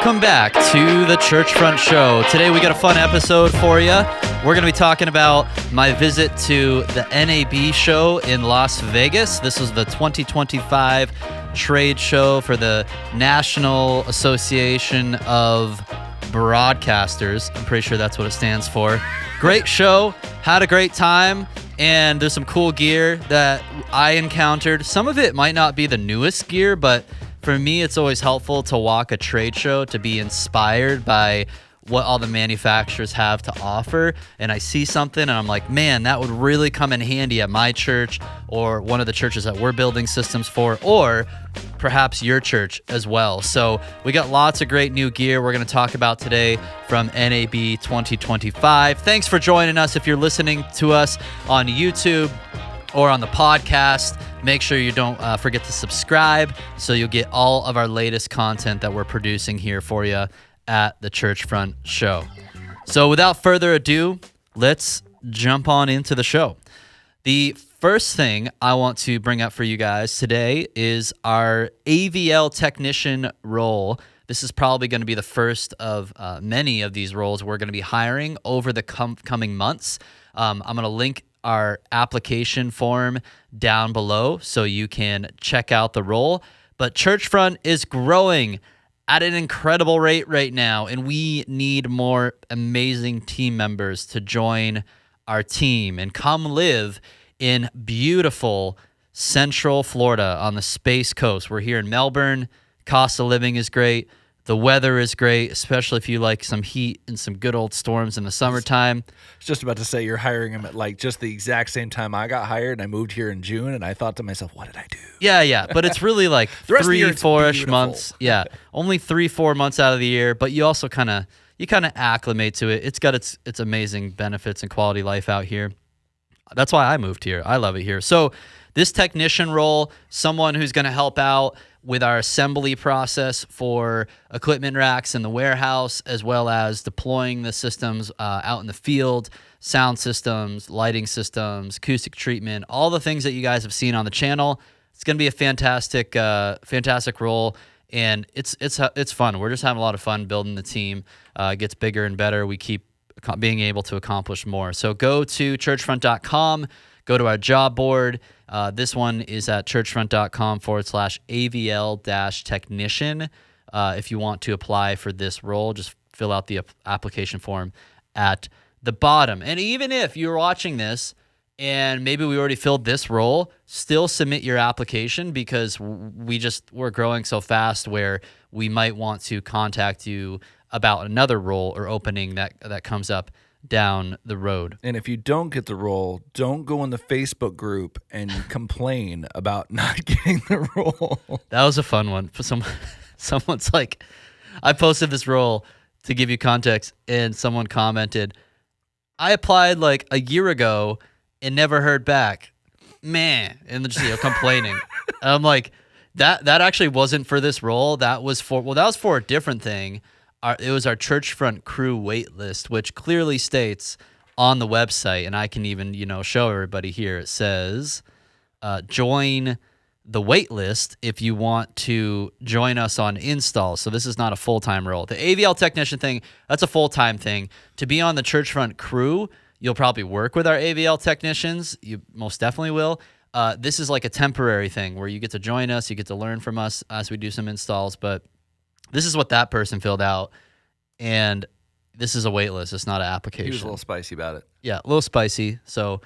Welcome back to the Churchfront Show. Today we got a fun episode for you. We're going to be talking about my visit to the NAB show in Las Vegas. This was the 2025 trade show for the National Association of Broadcasters. I'm pretty sure that's what it stands for. Great show. Had a great time. And there's some cool gear that I encountered. Some of it might not be the newest gear, but for me, it's always helpful to walk a trade show to be inspired by what all the manufacturers have to offer. And I see something and I'm like, man, that would really come in handy at my church or one of the churches that we're building systems for, or perhaps your church as well. So we got lots of great new gear we're going to talk about today from NAB 2025. Thanks for joining us. If you're listening to us on YouTube or on the podcast, make sure you don't forget to subscribe so you'll get all of our latest content that we're producing here for you at the Churchfront Show. So without further ado, let's jump on into the show. The first thing I want to bring up for you guys today is our AVL technician role. This is probably going to be the first of many of these roles we're going to be hiring over the coming months. I'm going to link our application form down below so you can check out the role. But Churchfront is growing at an incredible rate right now, and we need more amazing team members to join our team and come live in beautiful Central Florida on the Space Coast. We're here in Melbourne. Cost of living is great. The weather is great, especially if you like some heat and some good old storms in the summertime. I was just about to say you're hiring him at like just the exact same time I got hired, and I moved here in June, and I thought to myself, what did I do? Yeah, but it's really like 3-4-ish months. Yeah, only 3-4 months out of the year, but you also kind of acclimate to it. It's got its amazing benefits and quality life out here. That's why I moved here. I love it here. So this technician role, someone who's going to help out with our assembly process for equipment racks in the warehouse, as well as deploying the systems out in the field, sound systems, lighting systems, acoustic treatment, all the things that you guys have seen on the channel. It's going to be a fantastic role, and it's fun. We're just having a lot of fun building the team. It gets bigger and better. We keep being able to accomplish more. So go to churchfront.com, go to our job board. This one is at churchfront.com/AVL-technician. If you want to apply for this role, just fill out the application form at the bottom. And even if you're watching this and maybe we already filled this role, still submit your application, because we're growing so fast where we might want to contact you about another role or opening that comes up down the road. And if you don't get the role, don't go in the Facebook group and complain about not getting the role. That was a fun one. Someone's like, I posted this role to give you context, and someone commented, I applied like a year ago and never heard back. Man. And they're just complaining. And I'm like, that actually wasn't for this role. That was for a different thing. It was our Churchfront crew wait list, which clearly states on the website, and I can even show everybody here. It says, join the wait list if you want to join us on install. So this is not a full-time role. The AVL technician thing, that's a full-time thing. To be on the Churchfront crew, you'll probably work with our AVL technicians. You most definitely will. This is like a temporary thing where you get to join us, you get to learn from us as we do some installs, but this is what that person filled out, and this is a wait list. It's not an application. He was a little spicy about it. Yeah, a little spicy. So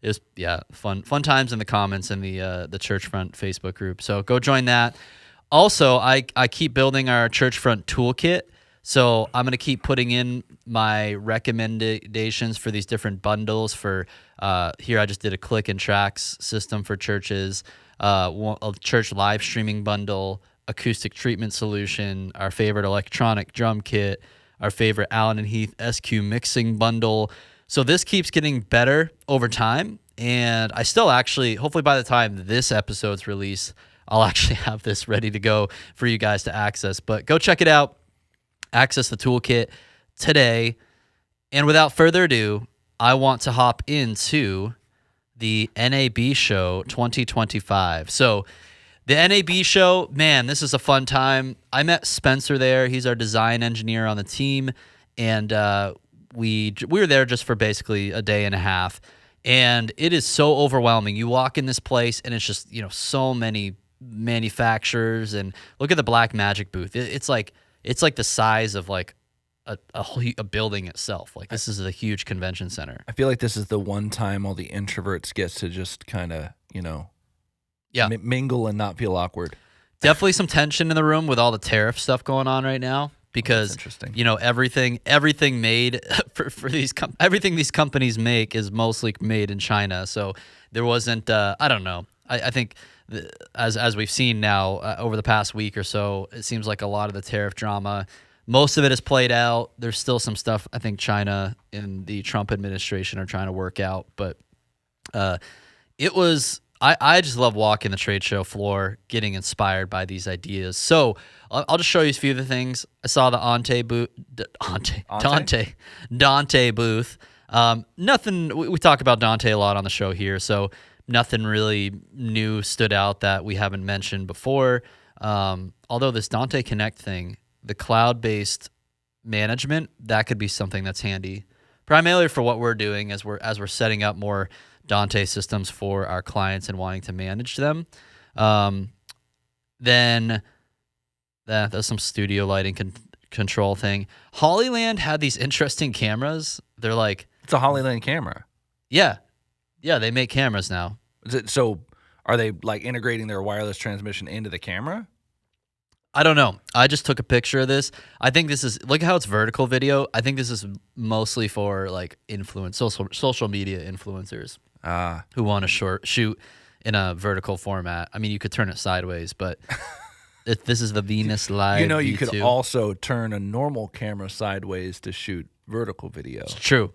it was fun times in the comments in the Churchfront Facebook group. So go join that. Also, I keep building our Churchfront Toolkit. So I'm going to keep putting in my recommendations for these different bundles. For here, I just did a click and tracks system for churches, a church live streaming bundle, acoustic treatment solution, our favorite electronic drum kit, our favorite Allen and Heath SQ mixing bundle. So this keeps getting better over time, and I still actually, hopefully by the time this episode's released, I'll actually have this ready to go for you guys to access. But go check it out. Access the toolkit today. And without further ado, I want to hop into the NAB show 2025. So The NAB show, man, this is a fun time. I met Spencer there. He's our design engineer on the team, and we were there just for basically a day and a half. And it is so overwhelming. You walk in this place, and it's just so many manufacturers. And look at the Blackmagic booth. It's like the size of like a building itself. Like this is a huge convention center. I feel like this is the one time all the introverts get to just kind of mingle and not feel awkward. Definitely some tension in the room with all the tariff stuff going on right now because everything made for these everything these companies make is mostly made in China. So there wasn't I don't know. I think as we've seen now over the past week or so, it seems like a lot of the tariff drama, most of it is played out. There's still some stuff I think China and the Trump administration are trying to work out, but it was. I just love walking the trade show floor, getting inspired by these ideas. So I'll just show you a few of the things. I saw the Dante booth. Nothing. We talk about Dante a lot on the show here, so nothing really new stood out that we haven't mentioned before. Although this Dante Connect thing, the cloud-based management, that could be something that's handy, primarily for what we're doing as we're setting up more Dante systems for our clients and wanting to manage them. Then there's some studio lighting control thing. Hollyland had these interesting cameras. They're like, it's a Hollyland camera. Yeah, they make cameras now. So are they like integrating their wireless transmission into the camera? I don't know. I just took a picture of this. I think this is, look how it's vertical video. I think this is mostly for like social media influencers who want to shoot in a vertical format. I mean, you could turn it sideways, but this is the Venus Live. You could also turn a normal camera sideways to shoot vertical video. It's true.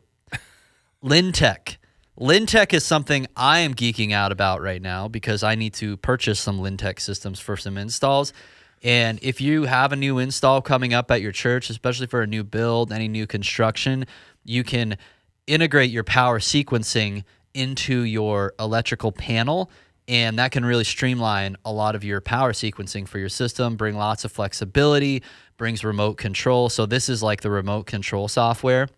LynTec. LynTec is something I am geeking out about right now because I need to purchase some LynTec systems for some installs. And if you have a new install coming up at your church, especially for a new build, any new construction, you can integrate your power sequencing into your electrical panel, and that can really streamline a lot of your power sequencing for your system, bring lots of flexibility, brings remote control. So this is like the remote control software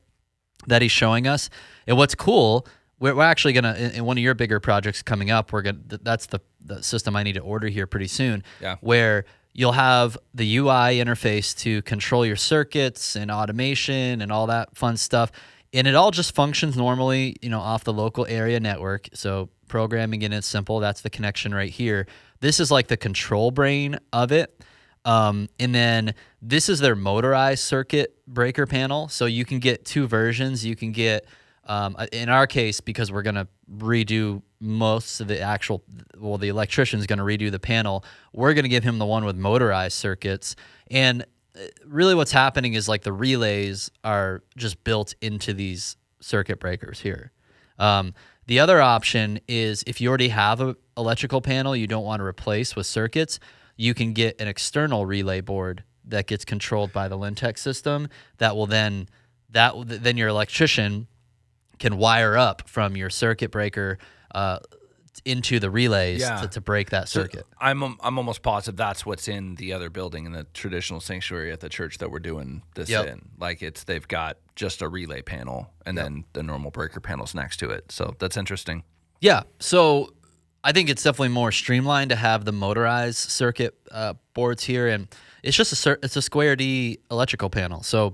that he's showing us. And what's cool, we're actually going to, in one of your bigger projects coming up, that's the system I need to order here pretty soon, where you'll have the UI interface to control your circuits and automation and all that fun stuff. And it all just functions normally, off the local area network. So programming it is simple. That's the connection right here. This is like the control brain of it. And then this is their motorized circuit breaker panel. So you can get two versions. You can get, in our case, because we're going to redo most of the the electrician's going to redo the panel, we're going to give him the one with motorized circuits. And really what's happening is like the relays are just built into these circuit breakers here. The other option is if you already have an electrical panel you don't want to replace with circuits, you can get an external relay board that gets controlled by the LynTec system that will then your electrician can wire up from your circuit breaker into the relays to break that circuit. So I'm almost positive that's what's in the other building in the traditional sanctuary at the church that we're doing this in. Like they've got just a relay panel and then the normal breaker panels next to it. So that's interesting. Yeah. So I think it's definitely more streamlined to have the motorized circuit boards here, and it's just it's a square D electrical panel. So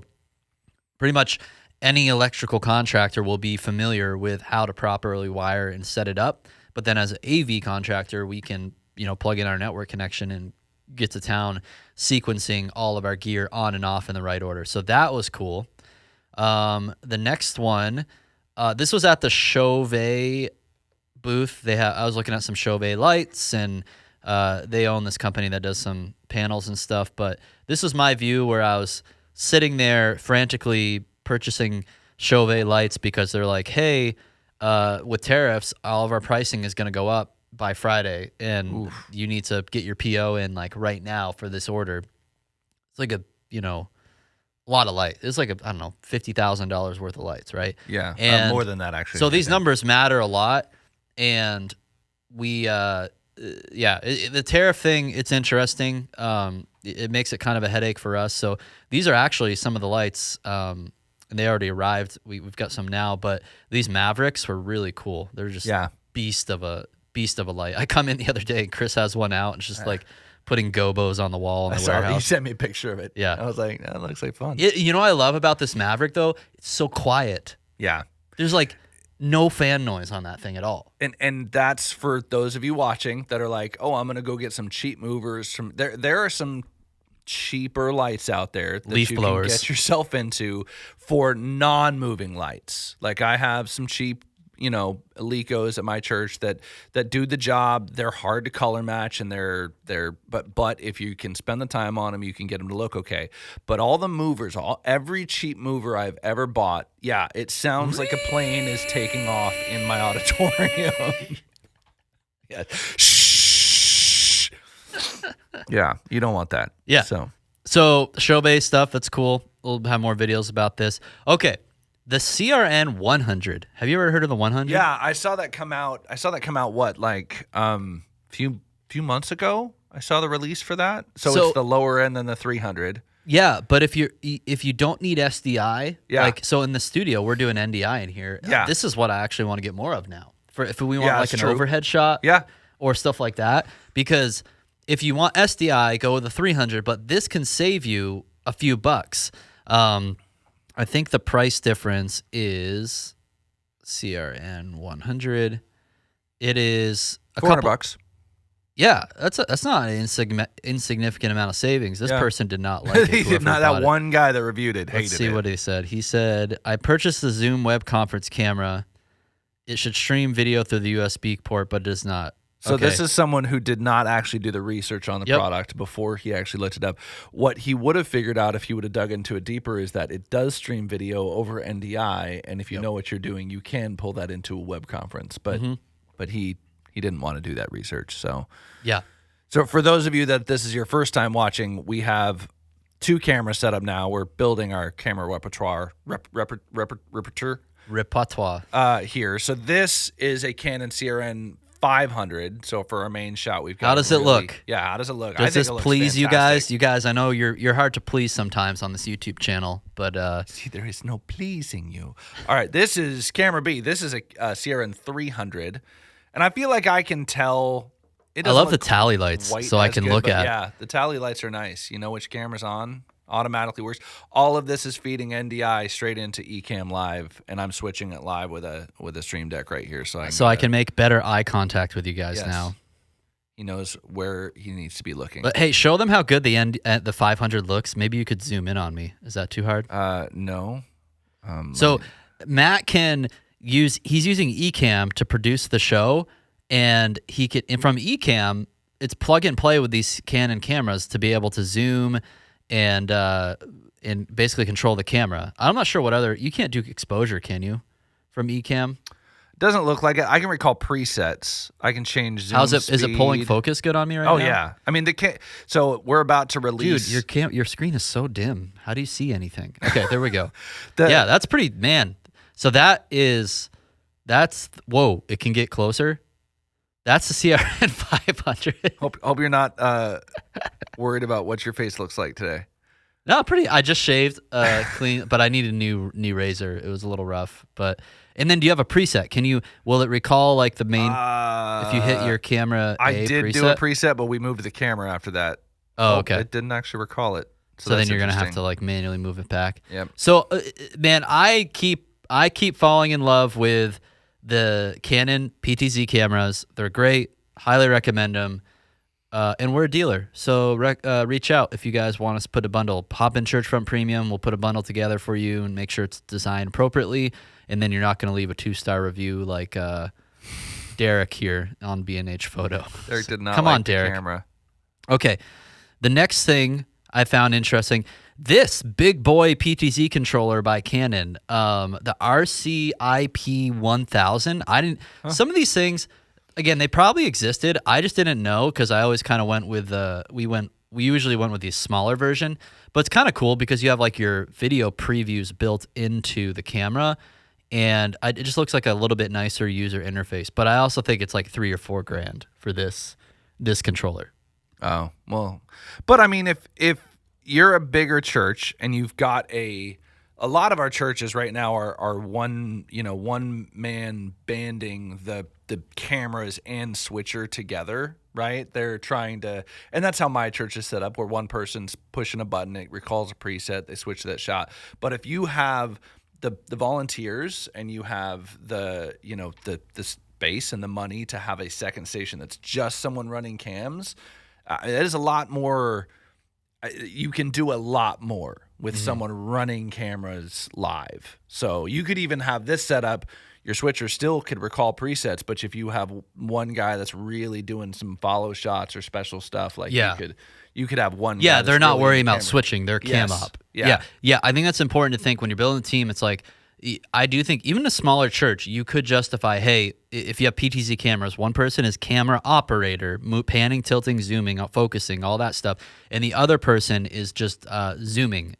pretty much any electrical contractor will be familiar with how to properly wire and set it up. But then as an AV contractor, we can, plug in our network connection and get to town sequencing all of our gear on and off in the right order. So that was cool. The next one, this was at the Chauvet booth. I was looking at some Chauvet lights, and they own this company that does some panels and stuff. But this was my view where I was sitting there frantically purchasing Chauvet lights because they're like, hey, with tariffs, all of our pricing is going to go up by Friday, and you need to get your PO in like right now for this order. It's like a lot of light. It's like $50,000 worth of lights, right? Yeah, more than that actually. So these numbers matter a lot, and we the tariff thing, it's interesting. It makes it kind of a headache for us. So these are actually some of the lights, and they already arrived. We've got some now, but these Mavericks were really cool. They're just beast of a light. I come in the other day and Chris has one out and it's just like putting gobos on the wall in the warehouse. You sent me a picture of it. Yeah. I was like, that looks like fun. You know what I love about this Maverick though? It's so quiet. Yeah. There's like no fan noise on that thing at all. And that's for those of you watching that are like, oh, I'm going to go get some cheap movers. There are some cheaper lights out there that Leaf you blowers. can get yourself into for non-moving lights. Like I have some cheap, Lecos at my church that do the job. They're hard to color match, and but if you can spend the time on them, you can get them to look okay. But all the movers, every cheap mover I've ever bought, it sounds like a plane is taking off in my auditorium. Yeah. Shh. Yeah, you don't want that. Yeah. So Chauvet stuff, that's cool. We'll have more videos about this. Okay. The CRN 100. Have you ever heard of the 100? Yeah, I saw that come out. What, like few months ago? I saw the release for that. So it's the lower end than the 300. Yeah, but if you don't need SDI, so in the studio we're doing NDI in here. Yeah. This is what I actually want to get more of now. For if we want like an overhead shot, or stuff like that. Because if you want SDI, go with the 300. But this can save you a few bucks. I think the price difference is CRN 100. It is $400. Yeah, that's not an insignificant amount of savings. This person did not like it. He did not. That one guy that reviewed it hated it. Let's see what he said. He said, I purchased the Zoom web conference camera. It should stream video through the USB port, but it does not. So this is someone who did not actually do the research on the product before he actually looked it up. What he would have figured out if he would have dug into it deeper is that it does stream video over NDI, and if you know what you're doing, you can pull that into a web conference. But he didn't want to do that research. So So for those of you that this is your first time watching, we have 2 cameras set up now. We're building our camera repertoire here. So this is a Canon CRN 500. So for our main shot, we've got. How does it look? Yeah, how does it look? Does this please you guys? You guys, I know you're hard to please sometimes on this YouTube channel, but see, there is no pleasing you. All right, this is camera B. This is a CRN 300, and I feel like I can tell. I love the tally lights, so I can look at. Yeah, the tally lights are nice. You know which camera's on. Automatically works. All of this is feeding NDI straight into Ecamm Live, and I'm switching it live with a Stream Deck right here, so I can make better eye contact with you guys now. He knows where he needs to be looking. But hey, show them how good the 500 looks. Maybe you could zoom in on me. Is that too hard? No. So Matt can use. He's using Ecamm to produce the show, and he can from Ecamm. It's plug and play with these Canon cameras to be able to zoom and basically control the camera. I'm not sure what other. You can't do exposure, can you, from Ecamm? Doesn't look like it. I can recall presets. I can change zoom speed. Is it pulling focus good on me right now? Oh yeah. I mean so we're about to release. Dude, your screen is so dim. How do you see anything? Okay, there we go. Yeah, that's pretty man. So that's whoa. It can get closer. That's the CRN 500. Hope you're not worried about what your face looks like today. No, pretty. I just shaved clean, but I need a new razor. It was a little rough, and then do you have a preset? Will it recall like the main if you hit your camera? I did do a preset, but we moved the camera after that. Oh, okay. It didn't actually recall it. So then you're gonna have to like manually move it back. Yep. So man, I keep falling in love with the Canon PTZ cameras. They're great. Highly recommend them. And we're a dealer, so reach out if you guys want us to put a bundle. Hop in Churchfront Premium. We'll put a bundle together for you and make sure it's designed appropriately. And then you're not going to leave a 2-star review like Derek here on B&H Photo. Derek did not. Come like on, Derek. The camera. Okay, the next thing I found interesting. This big boy PTZ controller by Canon, the RCIP 1000. Some of these things, again, they probably existed. I just didn't know because I always kind of went with we usually went with the smaller version. But it's kind of cool because you have like your video previews built into the camera, and it just looks like a little bit nicer user interface. But I also think it's like $3 or $4 grand for this controller. Oh, well, but I mean, if you're a bigger church and you've got a lot of our churches right now are one man banding the cameras and switcher together, right? They're trying to, and that's how my church is set up, where one person's pushing a button, it recalls a preset, they switch to that shot. But if you have the volunteers and you have the space and the money to have a second station that's just someone running cams, that is a lot more. You can do a lot more with someone running cameras live. So you could even have this setup. Your switcher still could recall presets, but if you have one guy that's really doing some follow shots or special stuff, like you could have one. Yeah, guy they're not really worrying about switching. They're cam up. Yeah. I think that's important to think when you're building a team. It's like, I do think even a smaller church, you could justify, hey, if you have PTZ cameras, one person is camera operator, panning, tilting, zooming, focusing, all that stuff, and the other person is just zooming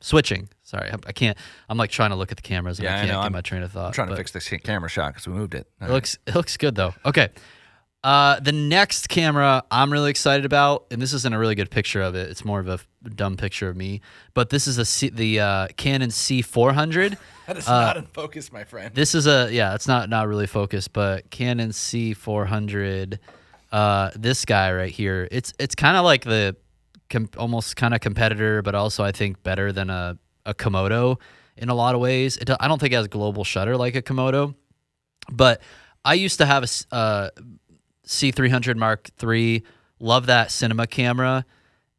switching. Sorry, I can't. I'm like trying to look at the cameras and I can't get my train of thought. I'm trying to fix the camera shot because we moved it. It looks good though. Okay. The next camera I'm really excited about, and this isn't a really good picture of it. It's more of a dumb picture of me. But this is the Canon C400. That is not in focus, my friend. This is it's not really focused, but Canon C400. This guy right here. It's kind of like the almost kind of competitor, but also I think better than a Komodo in a lot of ways. I don't think it has global shutter like a Komodo, but I used to have a C300 Mark III, love that cinema camera,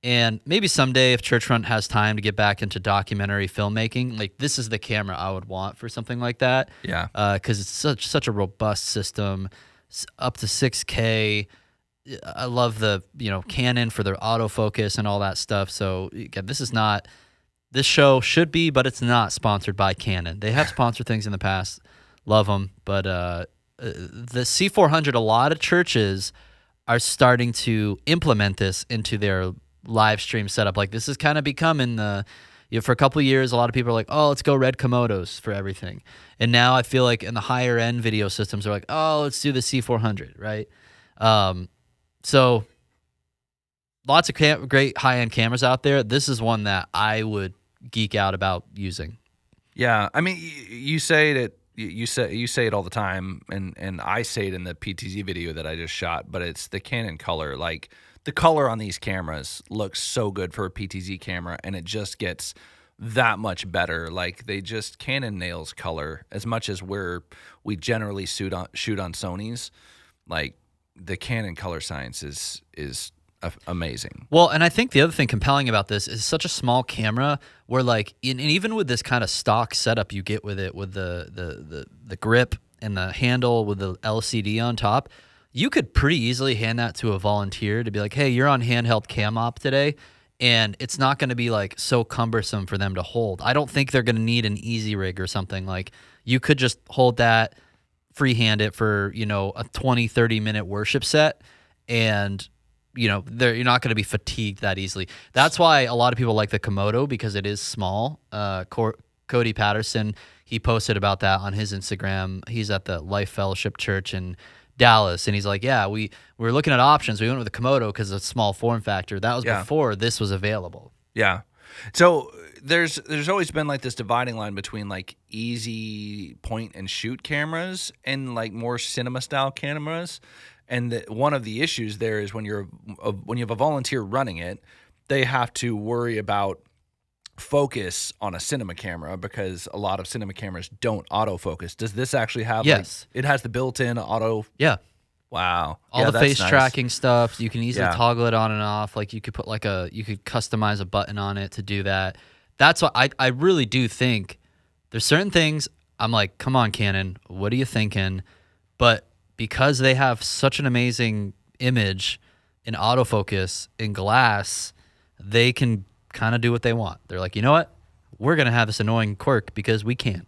and maybe someday if Churchfront has time to get back into documentary filmmaking, like this is the camera I would want for something like that. Yeah, because it's such a robust system, up to 6K. I love the Canon for their autofocus and all that stuff. So again, this show should be, but it's not sponsored by Canon. They have sponsored things in the past, love them, but the C400, a lot of churches are starting to implement this into their live stream setup. Like this is kind of becoming for a couple of years, a lot of people are like, oh, let's go red Komodos for everything. And now I feel like in the higher end video systems are like, oh, let's do the C400, right? So lots of great high end cameras out there. This is one that I would geek out about using. Yeah. I mean, you say that, you say it all the time, and I say it in the PTZ video that I just shot, but it's the Canon color. Like the color on these cameras looks so good for a PTZ camera, and it just gets that much better. Like Canon nails color as much as we generally shoot on Sony's. Like the Canon color science is amazing. Well, and I think the other thing compelling about this is such a small camera where like, and even with this kind of stock setup you get with it, with the grip and the handle with the LCD on top, you could pretty easily hand that to a volunteer to be like, hey, you're on handheld cam op today, and it's not going to be like so cumbersome for them to hold. I don't think they're going to need an easy rig or something. Like you could just hold that, freehand it for, a 20-30 minute worship set, and you're not going to be fatigued that easily. That's why a lot of people like the Komodo, because it is small. Cody Patterson, he posted about that on his Instagram. He's at the Life Fellowship Church in Dallas, and he's like, yeah, we were looking at options. We went with the Komodo because it's a small form factor. That was before this was available. Yeah. So there's always been like this dividing line between like easy point and shoot cameras and like more cinema style cameras. And one of the issues there is when you have a volunteer running it, they have to worry about focus on a cinema camera because a lot of cinema cameras don't autofocus. Does this actually have? Yes, it has the built-in auto. Yeah. Wow. All the face tracking stuff. You can easily toggle it on and off. Like you could put you could customize a button on it to do that. That's what I really do think. There's certain things I'm like, come on, Canon, what are you thinking? But because they have such an amazing image in autofocus in glass, they can kind of do what they want. They're like, you know what? We're going to have this annoying quirk because we can.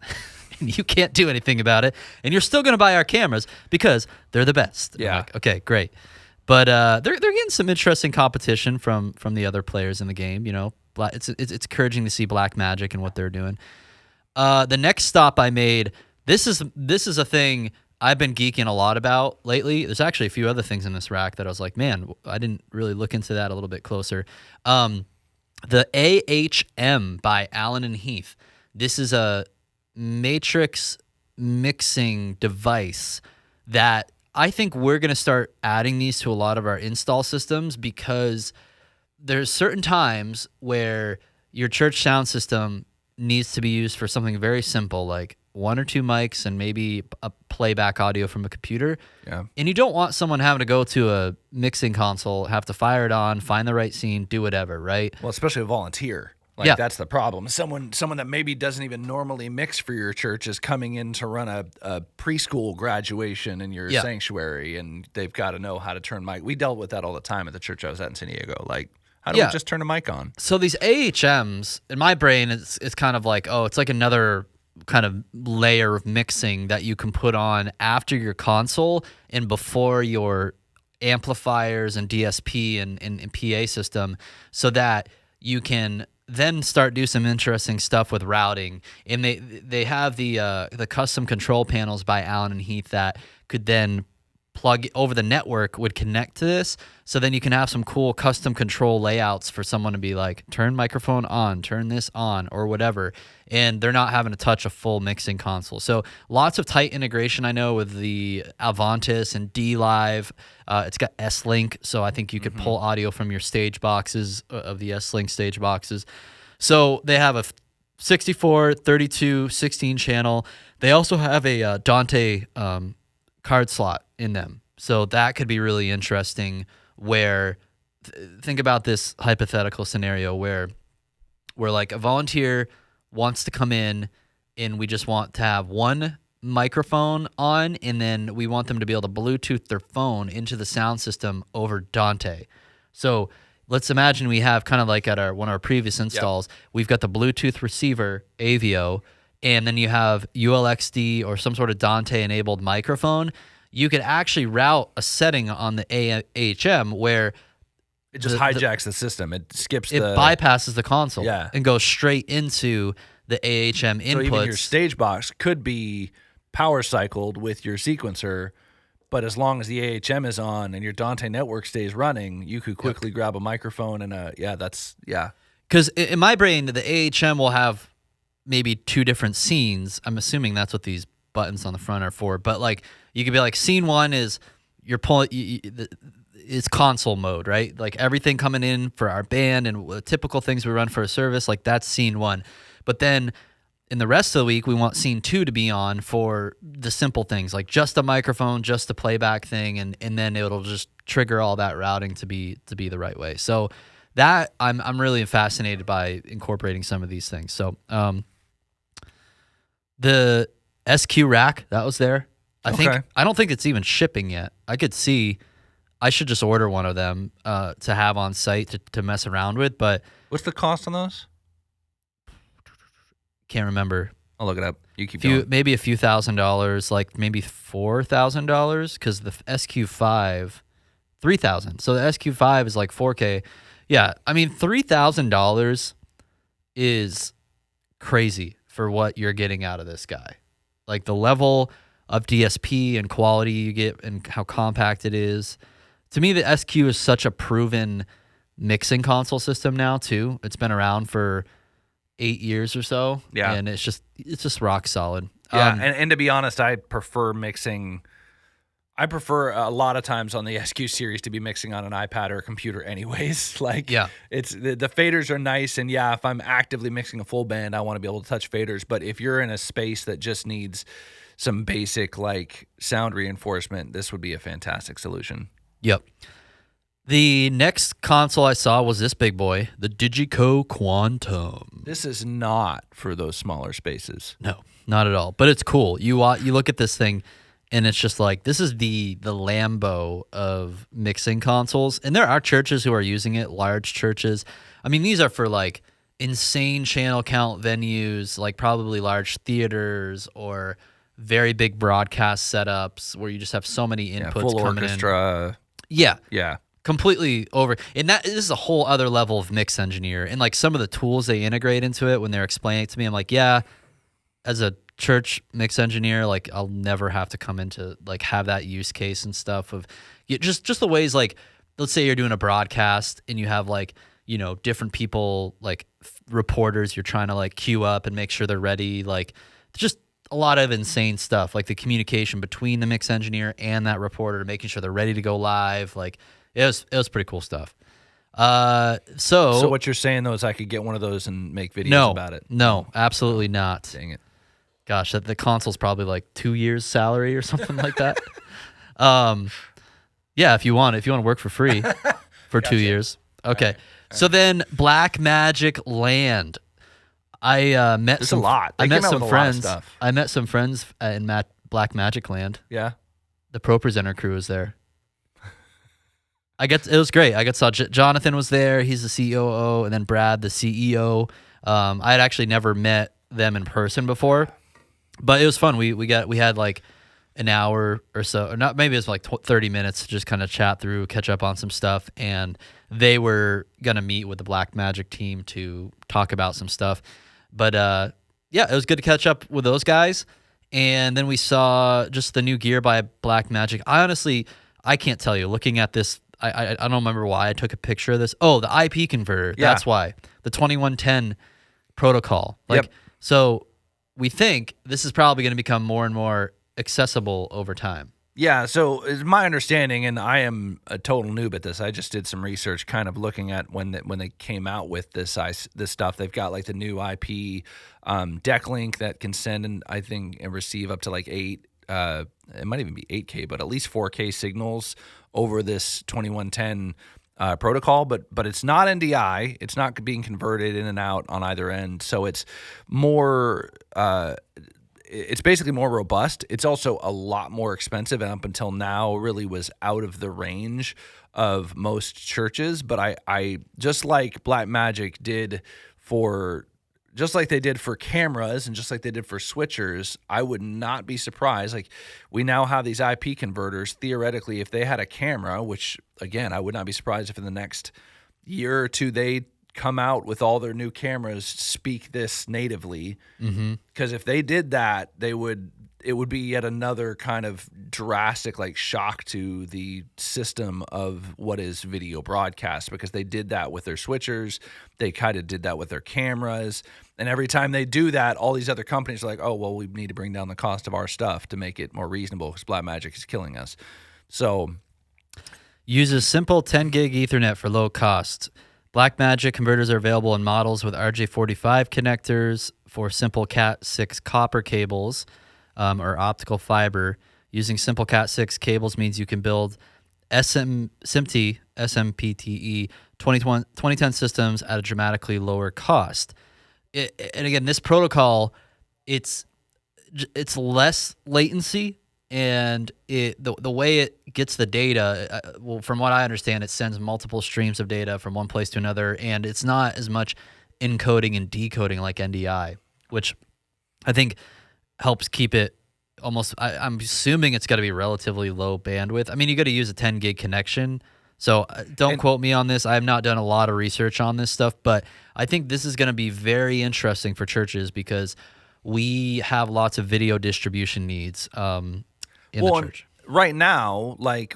And you can't do anything about it. And you're still going to buy our cameras because they're the best. Yeah. Like, okay, great. But they're getting some interesting competition from the other players in the game. It's encouraging to see Blackmagic and what they're doing. The next stop I made, this is a thing I've been geeking a lot about lately. There's actually a few other things in this rack that I was like, man, I didn't really look into that a little bit closer. The ATEM by Allen and Heath. This is a matrix mixing device that I think we're going to start adding these to a lot of our install systems, because there's certain times where your church sound system needs to be used for something very simple, like 1 or 2 mics and maybe a playback audio from a computer. Yeah. And you don't want someone having to go to a mixing console, have to fire it on, find the right scene, do whatever, right? Well, especially a volunteer. Like, that's the problem. Someone that maybe doesn't even normally mix for your church is coming in to run a preschool graduation in your sanctuary, and they've got to know how to turn mic. We dealt with that all the time at the church I was at in San Diego. Like, how do we just turn a mic on? So these AHMs, in my brain, it's kind of like, it's like another kind of layer of mixing that you can put on after your console and before your amplifiers and DSP and PA system, so that you can then start do some interesting stuff with routing. And they have the custom control panels by Allen and Heath that could then plug over the network, would connect to this. So then you can have some cool custom control layouts for someone to be like, turn microphone on, turn this on, or whatever. And they're not having to touch a full mixing console. So lots of tight integration, I know, with the Avantis and D-Live. It's got S-Link, so I think you could pull audio from your stage boxes, of the S-Link stage boxes. So they have a 64, 32, 16 channel. They also have a Dante card slot in them. So that could be really interesting, where think about this hypothetical scenario where like a volunteer wants to come in and we just want to have one microphone on, and then we want them to be able to Bluetooth their phone into the sound system over Dante. So let's imagine we have kind of like at one of our previous installs, we've got the Bluetooth receiver, Avio, and then you have ULXD or some sort of Dante-enabled microphone. You could actually route a setting on the AHM where it just hijacks the system. It skips it bypasses the console and goes straight into the AHM inputs. So even your stage box could be power cycled with your sequencer, but as long as the AHM is on and your Dante network stays running, you could quickly grab a microphone and Because in my brain, the AHM will have maybe 2 different scenes. I'm assuming that's what these buttons on the front are for. But like, you could be like, scene 1 is you're pulling. It's console mode, right? Like everything coming in for our band and typical things we run for a service, like that's scene 1. But then in the rest of the week, we want scene 2 to be on for the simple things, like just a microphone, just a playback thing, and then it'll just trigger all that routing to be the right way. So that I'm really fascinated by incorporating some of these things. So the SQ rack that was there. I don't think it's even shipping yet. I should just order one of them to have on site to mess around with. But what's the cost on those? Can't remember. I'll look it up. You keep going. Maybe a few $1,000s, like maybe $4,000, because the SQ5, $3,000. So the SQ5 is like 4K. Yeah, I mean $3,000 is crazy for what you're getting out of this guy. Like the level of DSP and quality you get and how compact it is. To me, the SQ is such a proven mixing console system now too. It's been around for 8 years or so. Yeah. And it's just rock solid. Yeah. And to be honest, I prefer a lot of times on the SQ series to be mixing on an iPad or a computer anyways. Like, it's the faders are nice. And if I'm actively mixing a full band, I want to be able to touch faders. But if you're in a space that just needs some basic like sound reinforcement, this would be a fantastic solution. Yep. The next console I saw was this big boy, the DiGiCo Quantum. This is not for those smaller spaces. No, not at all. But it's cool. You look at this thing, and it's just like, this is the Lambo of mixing consoles. And there are churches who are using it, large churches. I mean, these are for like insane channel count venues, like probably large theaters or very big broadcast setups where you just have so many inputs full coming orchestra. in. Yeah. Yeah. Completely over. And this is a whole other level of mix engineer. And like some of the tools they integrate into it when they're explaining it to me, I'm like, yeah, as a church mix engineer, like I'll never have to come into like have that use case and stuff of just the ways, like, let's say you're doing a broadcast and you have like, you know, different people, like reporters you're trying to like queue up and make sure they're ready, like just a lot of insane stuff, like the communication between the mix engineer and that reporter, making sure they're ready to go live. Like it was pretty cool stuff. So what you're saying though is I could get one of those and make videos about it? No, absolutely not. Dang it. Gosh, the console's probably like 2 years salary or something like that. Yeah, if you want to work for free for 2 years. Okay. All right. So then Blackmagic Land. I met There's some a lot. I They met came out some with a lot of friends. stuff. I met some friends in Blackmagic Land. Yeah. The Pro Presenter crew was there. It was great. I saw Jonathan was there. He's the COO, and then Brad, the CEO. I had actually never met them in person before, but it was fun. We had like an hour or so, or not, maybe it was like 30 minutes to just kind of chat through, catch up on some stuff, and they were gonna meet with the Blackmagic team to talk about some stuff. But yeah, it was good to catch up with those guys. And then we saw just the new gear by Blackmagic. I can't tell you. Looking at this, I don't remember why I took a picture of this. Oh, the IP converter. Yeah. That's why. The 2110 protocol. Like, Yep. So we think this is probably going to become more and more accessible over time. Yeah, so it's my understanding, and I am a total noob at this. I just did some research, kind of looking at when they came out with this stuff. They've got like the new IP deck link that can send and I think and receive up to like 8. It might even be 8K, but at least 4K signals over this 2110 protocol. But it's not NDI. It's not being converted in and out on either end. So it's more. It's basically more robust. It's also a lot more expensive, and up until now really was out of the range of most churches. But I just like Blackmagic did just like they did for cameras and just like they did for switchers, I would not be surprised. Like, we now have these IP converters. Theoretically, if they had a camera, which again, I would not be surprised if in the next year or two they come out with all their new cameras speak this natively. Because if they did that, it would be yet another kind of drastic like shock to the system of what is video broadcast, because they did that with their switchers, they kind of did that with their cameras, and every time they do that, all these other companies are like, oh well, we need to bring down the cost of our stuff to make it more reasonable because Blackmagic is killing us. So uses simple 10 gig Ethernet for low cost. Blackmagic converters are available in models with RJ45 connectors for simple Cat6 copper cables or optical fiber. Using simple Cat6 cables means you can build SMPTE 2010 systems at a dramatically lower cost. And again, this protocol, it's less latency, and the way it gets the data, well, from what I understand, it sends multiple streams of data from one place to another, and it's not as much encoding and decoding like NDI, which I think helps keep it almost, I'm assuming it's got to be relatively low bandwidth. I mean, you got to use a 10 gig connection, so don't quote me on this. I have not done a lot of research on this stuff, but I think this is going to be very interesting for churches because we have lots of video distribution needs in the church. Right now, like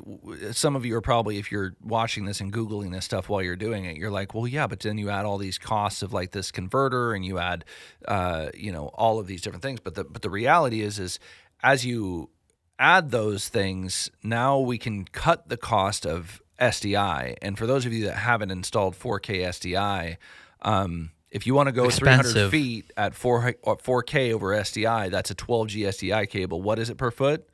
some of you are probably, if you're watching this and Googling this stuff while you're doing it, you're like, well, yeah, but then you add all these costs of like this converter and you add, all of these different things. But the reality is as you add those things, now we can cut the cost of SDI. And for those of you that haven't installed 4K SDI, if you want to go Expensive. 300 feet at 4K over SDI, that's a 12G SDI cable. What is it per foot?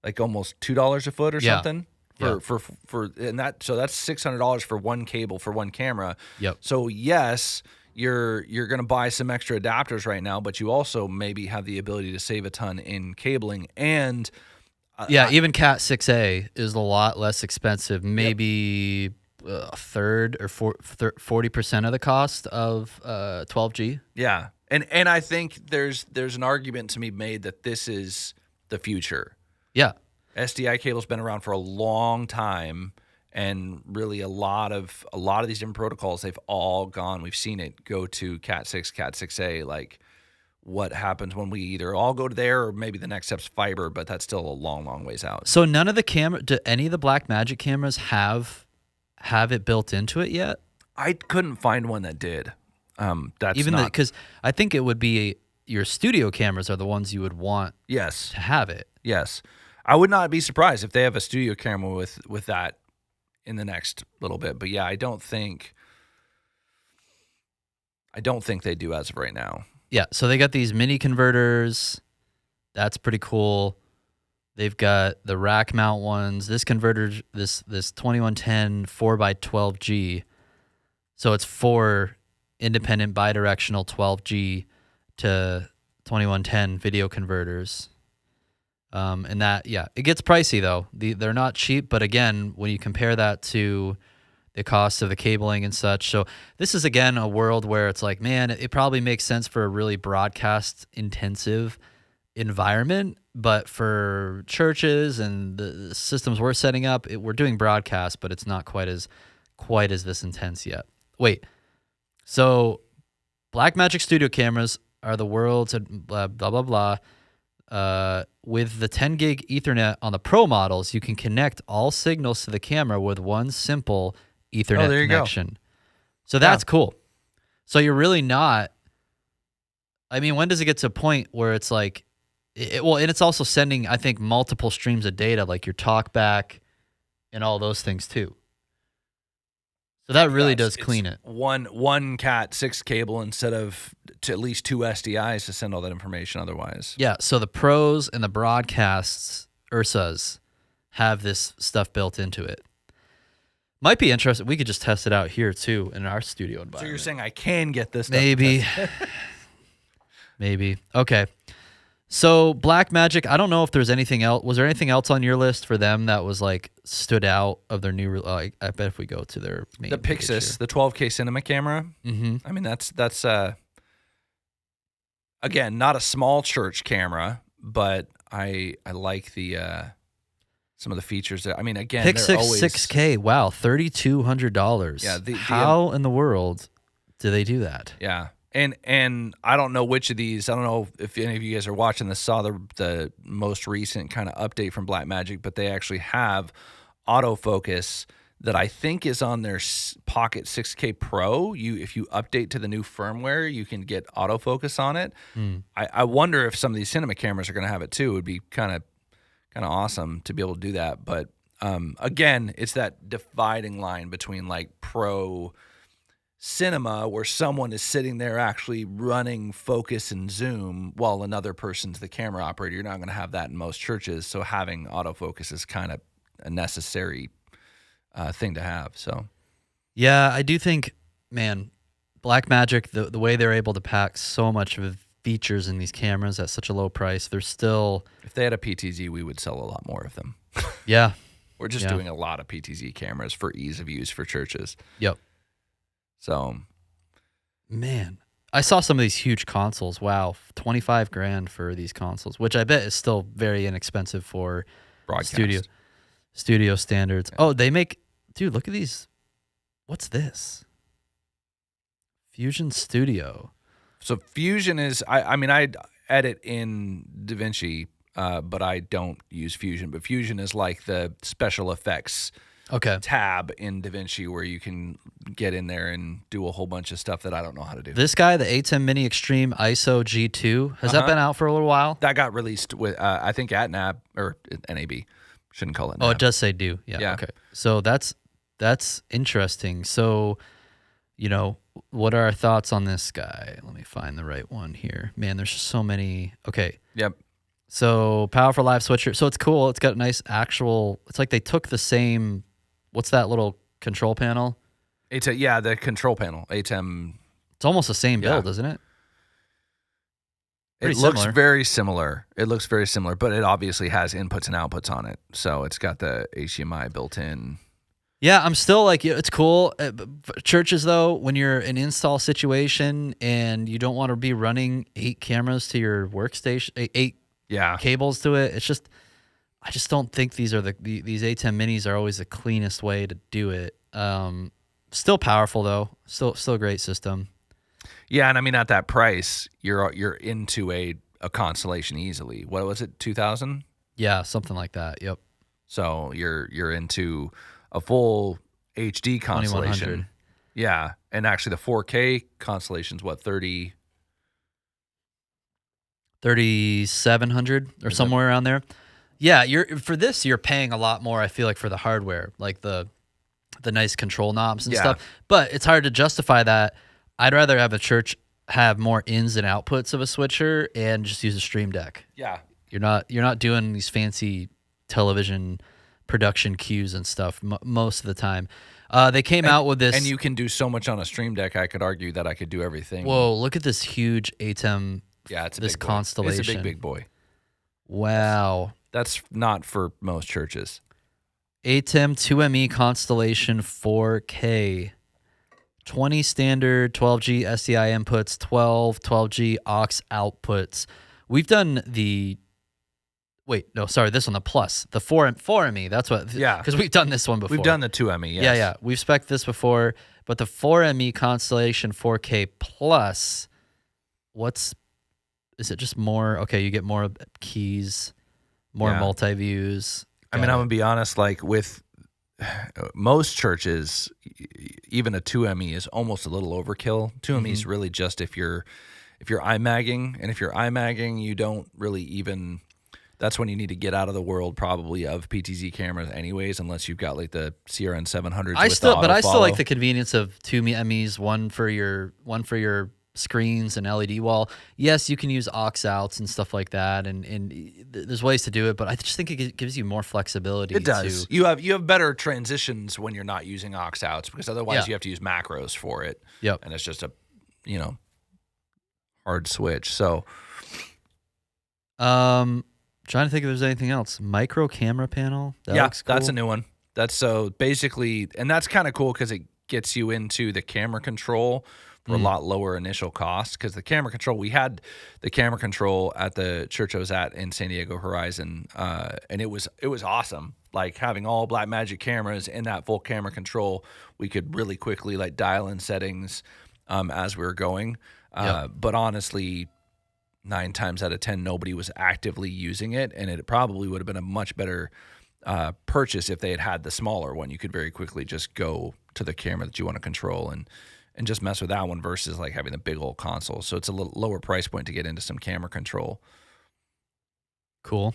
Like almost $2 a foot or something and that's $600 for one cable for one camera. Yep. So yes, you're going to buy some extra adapters right now, but you also maybe have the ability to save a ton in cabling and even Cat 6A is a lot less expensive, maybe a third or 40% of the cost of 12G. Yeah, and I think there's an argument to be made that this is the future. Yeah. SDI cable's been around for a long time, and really a lot of these different protocols, they've all gone. We've seen it go to Cat 6, Cat 6A, like what happens when we either all go to there or maybe the next step's fiber, but that's still a long, long ways out. So none of the do any of the Blackmagic cameras have it built into it yet? I couldn't find one that did. That's even not because I think it would be your studio cameras are the ones you would want yes to have it. Yes, I would not be surprised if they have a studio camera with that in the next little bit. But yeah, I don't think they do as of right now. Yeah, so they got these mini converters. That's pretty cool. They've got the rack mount ones. This converter, this 2110 4x12G. So it's 4 independent bidirectional 12G to 2110 video converters. And that, yeah, it gets pricey though. They're not cheap, but again, when you compare that to the cost of the cabling and such. So this is, again, a world where it's like, man, it probably makes sense for a really broadcast intensive environment, but for churches and the systems we're setting up, we're doing broadcast, but it's not quite as this intense yet. Wait, so Blackmagic studio cameras are the world's blah, blah, blah. With the 10 gig Ethernet on the Pro models, you can connect all signals to the camera with one simple Ethernet connection. So that's cool. So you're really not, I mean, when does it get to a point where it's like, and it's also sending, I think, multiple streams of data, like your talkback and all those things too. So that really does clean it. One Cat 6 cable instead of to at least 2 SDIs to send all that information otherwise. Yeah, so the pros and the broadcasts, URSAs, have this stuff built into it. Might be interesting. We could just test it out here too in our studio environment. So you're saying I can get this stuff? Maybe. Maybe. Okay. So Blackmagic, I don't know if there's anything else. Was there anything else on your list for them that was like stood out of their new? I bet if we go to their main the Pyxis, the 12K cinema camera. Mm-hmm. I mean, that's again not a small church camera, but I like the some of the features there. I mean, again, Pyxis always 6K. Wow, $3,200. Yeah. How in the world do they do that? Yeah. And I don't know which of these. I don't know if any of you guys are watching this, saw the most recent kind of update from Blackmagic, but they actually have autofocus that I think is on their Pocket 6K Pro. If you update to the new firmware, you can get autofocus on it. I wonder if some of these cinema cameras are going to have it too. It would be kind of awesome to be able to do that. But again, it's that dividing line between like pro cinema where someone is sitting there actually running focus and zoom while another person's the camera operator. You're not going to have that in most churches. So having autofocus is kind of a necessary thing to have. So, yeah, I do think, man, Blackmagic, the way they're able to pack so much of features in these cameras at such a low price, they're still. If they had a PTZ, we would sell a lot more of them. Yeah. We're just doing a lot of PTZ cameras for ease of use for churches. Yep. So, man, I saw some of these huge consoles. Wow, $25,000 for these consoles, which I bet is still very inexpensive for broadcast studio standards. Yeah. Oh, they make, dude, look at these. What's this? Fusion Studio. So Fusion is, I mean, I edit in DaVinci, but I don't use Fusion. But Fusion is like the special effects tab in DaVinci where you can get in there and do a whole bunch of stuff that I don't know how to do. This guy, the ATEM Mini Extreme ISO G2, has that been out for a little while? That got released with, I think, at NAB or NAB. Shouldn't call it NAB. Oh, it does say do. Yeah. Okay. So that's interesting. So, you know, what are our thoughts on this guy? Let me find the right one here. Man, there's just so many. Okay. Yep. So powerful live switcher. So it's cool. It's got a nice actual, it's like they took the same, what's that little control panel? Yeah, the control panel. ATEM. It's almost the same build, isn't it? It looks very similar. It looks very similar, but it obviously has inputs and outputs on it. So it's got the HDMI built in. Yeah, I'm still like, it's cool. Churches, though, when you're in an install situation and you don't want to be running 8 cameras to your workstation, 8 cables to it, it's just, I just don't think these ATEM minis are always the cleanest way to do it. Still powerful, though. Still a great system. Yeah, and I mean at that price, you're into a Constellation easily. What was it, 2,000? Yeah, something like that. Yep. So you're into a full HD Constellation. 2100. Yeah, and actually the 4K Constellation's what, 3,700 or somewhere around there. Yeah, you're paying a lot more, I feel like, for the hardware, like the nice control knobs and stuff. But it's hard to justify that. I'd rather have a church have more ins and outputs of a switcher and just use a Stream Deck. Yeah. You're not doing these fancy television production cues and stuff most of the time. They came out with this, and you can do so much on a Stream Deck. I could argue that I could do everything. Whoa! Look at this huge ATEM. Yeah, it's this big boy. Constellation. It's a big boy. Wow. That's not for most churches. ATEM 2ME Constellation 4K. 20 standard 12G SDI inputs, 12G aux outputs. We've done the this one, the Plus, the 4ME. That's what. Yeah, because we've done this one before. We've done the 2ME. Yes. Yeah. We've spec'd this before, but the 4ME Constellation 4K Plus. Is it just more? Okay, you get more keys, more multi-views. I mean, I'm gonna be honest. Like with most churches, even a 2ME is almost a little overkill. 2ME is really just if you're iMagging, and if you're iMagging, you don't really even. That's when you need to get out of the world probably of PTZ cameras, anyways, unless you've got like the CRN 700s. I still like the convenience of 2MEs, one for your screens and LED wall. Yes, you can use aux outs and stuff like that, and there's ways to do it, but I just think it gives you more flexibility. It does. You have better transitions when you're not using aux outs, because otherwise you have to use macros for it. Yep. And it's just a hard switch. So trying to think if there's anything else. Micro camera panel. That looks cool. That's a new one. That's so basically, and that's kind of cool because it gets you into the camera control for a lot lower initial cost. Because the camera control, we had the camera control at the church I was at in San Diego Horizon, and it was awesome. Like having all Blackmagic cameras in that full camera control, we could really quickly like dial in settings as we were going. But honestly, 9 times out of 10, nobody was actively using it, and it probably would have been a much better purchase if they had the smaller one. You could very quickly just go to the camera that you want to control and just mess with that one versus like having the big old console. So it's a little lower price point to get into some camera control. Cool.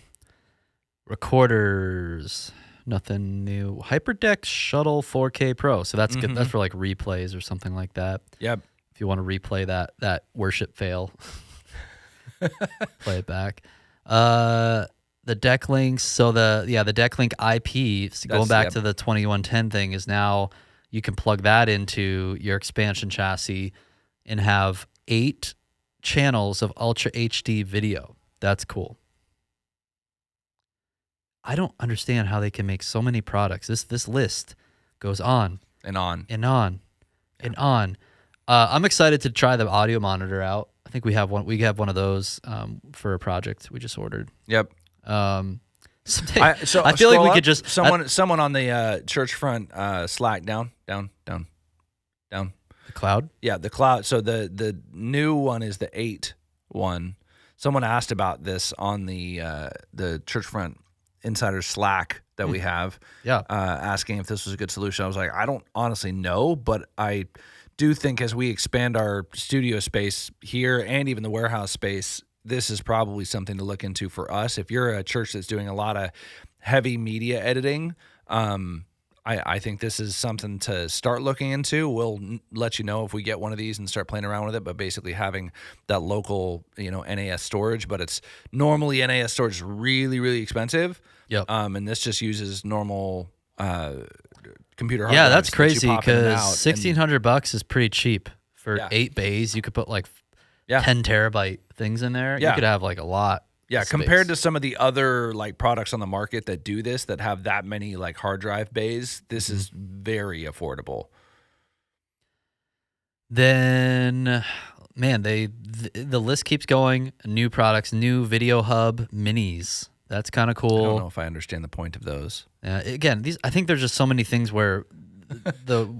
Recorders, nothing new. Hyperdeck Shuttle 4K Pro. So that's good. That's for like replays or something like that. Yep. If you want to replay that worship fail. Play it back. The deck links. So the deck link IP, going back to the 2110 thing, is now you can plug that into your expansion chassis and have 8 channels of Ultra HD video. That's cool. I don't understand how they can make so many products. This list goes on and on and on and on. I'm excited to try the audio monitor out. I think we have one. We have one of those for a project we just ordered. Yep. I feel like we could just someone on the Churchfront Slack down. The cloud. Yeah, the cloud. So the new one is the 8 one. Someone asked about this on the Churchfront Insider Slack that we have. Yeah. Asking if this was a good solution. I was like, I don't honestly know, but I do think as we expand our studio space here and even the warehouse space, this is probably something to look into for us. If you're a church that's doing a lot of heavy media editing, I think this is something to start looking into. We'll let you know if we get one of these and start playing around with it, but basically having that local, NAS storage, but it's normally NAS storage is really, really expensive. Yep. And this just uses normal computer hard Yeah, drives that's that crazy you pop in and because out, $1,600 is pretty cheap for 8 bays. You could put like 10 terabyte things in there. You could have like a lot. Yeah, compared to some of the other like products on the market that do this, that have that many like hard drive bays, this is very affordable. Then, man, the list keeps going. New products, new Video Hub Minis. That's kind of cool. I don't know if I understand the point of those. Again, I think there's just so many things where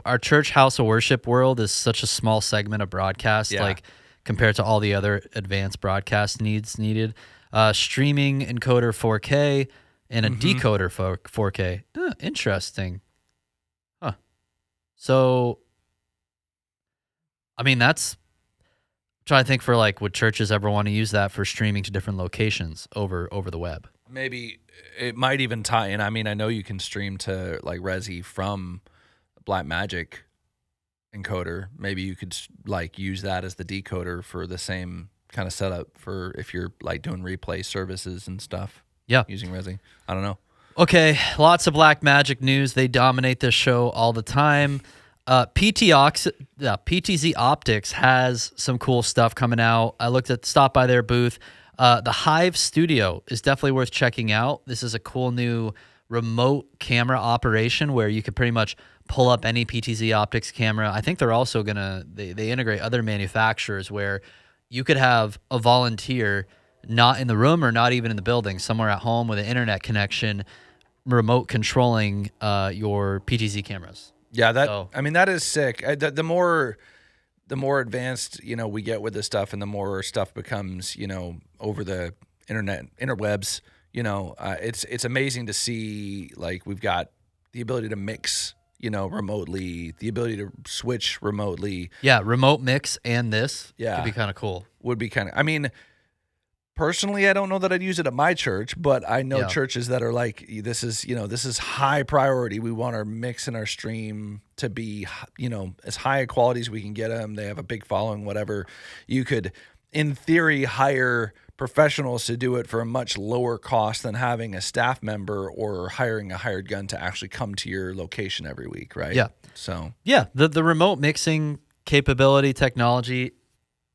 our church house of worship world is such a small segment of broadcast, like compared to all the other advanced broadcast needed. Streaming encoder 4K and a decoder for 4K. Interesting. Huh. So, I mean, that's trying to think for like, would churches ever want to use that for streaming to different locations over the web? Maybe it might even tie in. I mean, I know you can stream to like Resi from Blackmagic encoder. Maybe you could like use that as the decoder for the same kind of setup for if you're like doing replay services and stuff. Yeah. Using Resi. I don't know. Okay, lots of Blackmagic news. They dominate this show all the time. PTZOptics has some cool stuff coming out. I stopped by their booth. The Hive Studio is definitely worth checking out. This is a cool new remote camera operation where you could pretty much pull up any PTZOptics camera. I think they're also they integrate other manufacturers where you could have a volunteer not in the room or not even in the building, somewhere at home with an internet connection, remote controlling your PTZ cameras. Yeah, I mean, that is sick. The more advanced, we get with this stuff and the more stuff becomes, over the interwebs, it's amazing to see, like, we've got the ability to mix, remotely, the ability to switch remotely. Yeah, remote mix and this could be kind of cool. I mean, personally, I don't know that I'd use it at my church, but I know churches that are like, this is high priority. We want our mix and our stream to be, as high a quality as we can get them. They have a big following, whatever. You could, in theory, hire professionals to do it for a much lower cost than having a staff member or hiring a hired gun to actually come to your location every week, right? Yeah. So yeah, the remote mixing capability technology,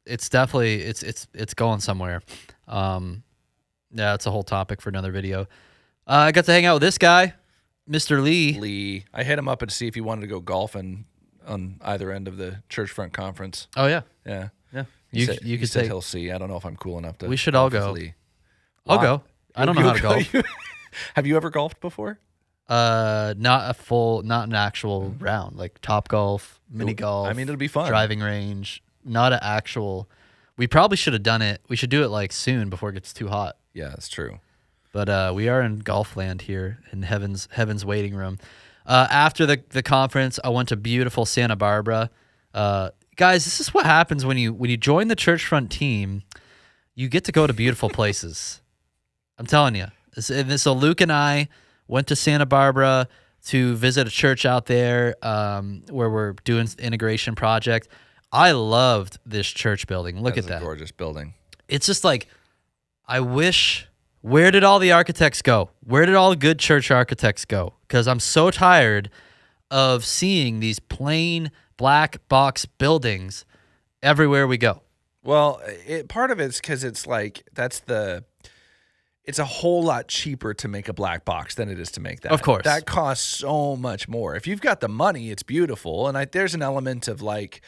it's definitely it's going somewhere. Yeah, it's a whole topic for another video. I got to hang out with this guy, Mr. Lee. I hit him up to see if he wanted to go golfing on either end of the Churchfront conference. Oh yeah, yeah. You could say he'll see. I don't know if I'm cool enough to. We should all go. I'll go. I don't know how to golf. Have you ever golfed before? Not an actual round, like Top Golf, mini golf. I mean, it'll be fun. Driving range, not an actual. We probably should have done it. We should do it like soon before it gets too hot. Yeah, that's true. But we are in golf land here in heaven's waiting room. After the conference, I went to beautiful Santa Barbara. Guys, this is what happens when you join the Churchfront team. You get to go to beautiful places. I'm telling you. So Luke and I went to Santa Barbara to visit a church out there where we're doing an integration project. I loved this church building. Look at that. That's a gorgeous building. It's just like, I wish, where did all the architects go? Where did all the good church architects go? Because I'm so tired of seeing these plain black box buildings everywhere we go. Well, part of it's because it's like, it's a whole lot cheaper to make a black box than it is to make that. Of course. That costs so much more. If you've got the money, it's beautiful. And there's an element of like,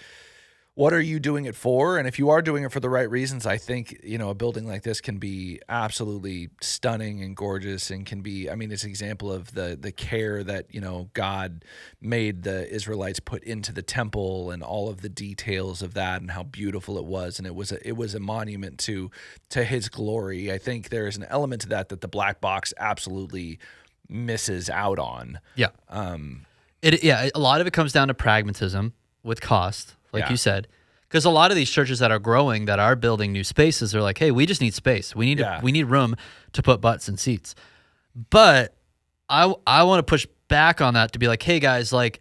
what are you doing it for? And if you are doing it for the right reasons, I think, a building like this can be absolutely stunning and gorgeous and can be, I mean, it's an example of the care that, God made the Israelites put into the temple and all of the details of that and how beautiful it was. And it was a monument to his glory. I think there is an element to that the black box absolutely misses out on. Yeah. A lot of it comes down to pragmatism with cost. Like you said, because a lot of these churches that are growing, that are building new spaces, are like, hey, we just need space. We need room to put butts and seats. But I want to push back on that to be like, hey guys, like,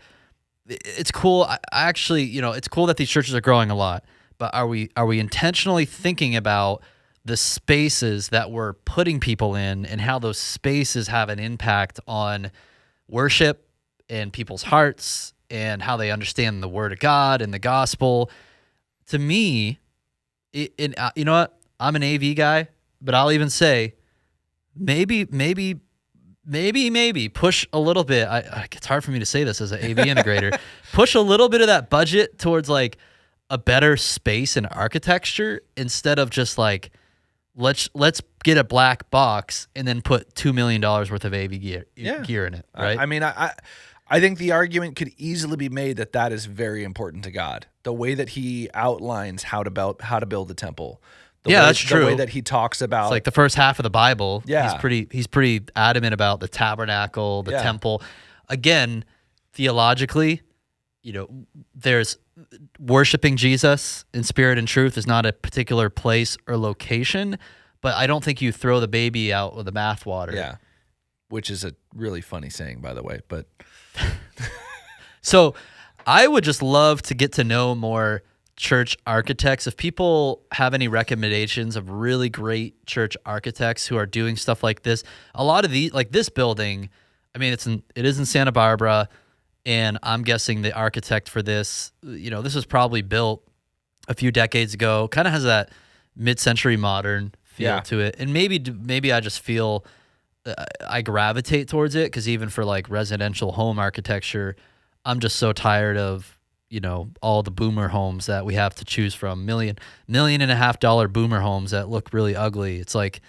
it's cool. I actually, it's cool that these churches are growing a lot. But are we intentionally thinking about the spaces that we're putting people in and how those spaces have an impact on worship and people's hearts and how they understand the Word of God and the gospel? To me, you know what? I'm an AV guy, but I'll even say maybe push a little bit. It's hard for me to say this as an AV integrator. Push a little bit of that budget towards like a better space and architecture instead of just like, let's get a black box and then put $2 million worth of AV gear in it, right? I mean, I think the argument could easily be made that that is very important to God. The way that he outlines how to build the temple. That's true. The way that he talks about, it's like the first half of the Bible. Yeah. He's pretty adamant about the tabernacle, the temple. Again, theologically, there's worshiping Jesus in spirit and truth is not a particular place or location, but I don't think you throw the baby out with the bathwater. Yeah, which is a really funny saying, by the way. But so I would just love to get to know more church architects. If people have any recommendations of really great church architects who are doing stuff like this, a lot of these, like this building, I mean, it is in Santa Barbara. And I'm guessing the architect for this, this was probably built a few decades ago. Kind of has that mid-century modern feel to it. And maybe I just feel I gravitate towards it because even for like residential home architecture, I'm just so tired of, all the boomer homes that we have to choose from. $1.5 million boomer homes that look really ugly. It's like,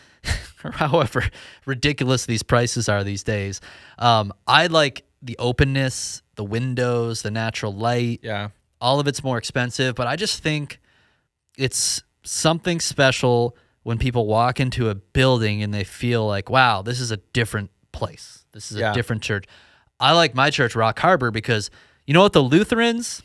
however ridiculous these prices are these days. I like the openness, the windows, the natural light. Yeah. All of it's more expensive, but I just think it's something special when people walk into a building and they feel like, wow, this is a different place. This is a different church. I like my church, Rock Harbor, because you know what? The Lutherans,